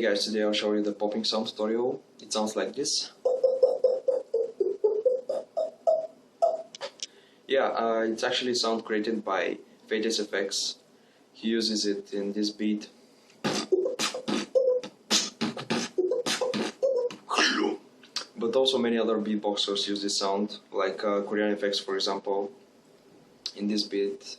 Hey guys, today I'll show you the popping sound tutorial. It sounds like this. Yeah, it's actually a sound created by FaithSFX. He uses it in this beat. But also many other beatboxers use this sound, like Korean FX for example. In this beat,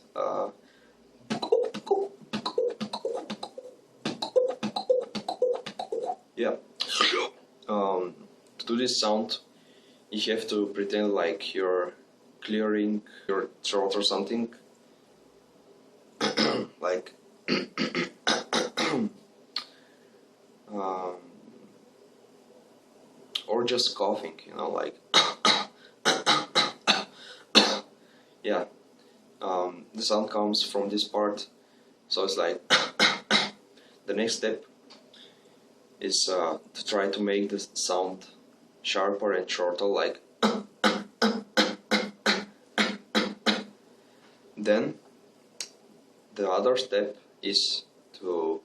yeah. To do this sound, you have to pretend like you're clearing your throat or something, like or just coughing, you know, like yeah. The sound comes from this part, so it's like the next step is to try to make the sound sharper and shorter, like then the other step is to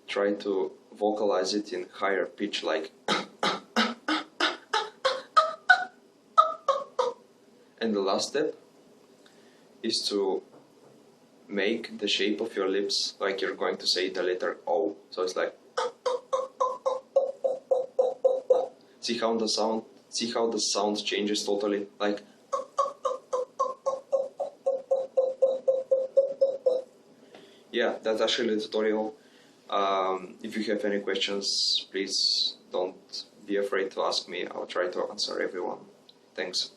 try to vocalize it in higher pitch, like and the last step is to make the shape of your lips like you're going to say the letter O. So it's like see how the sound changes totally, like yeah, that's actually the tutorial. If you have any questions, please don't be afraid to ask me. I'll try to answer everyone. Thanks.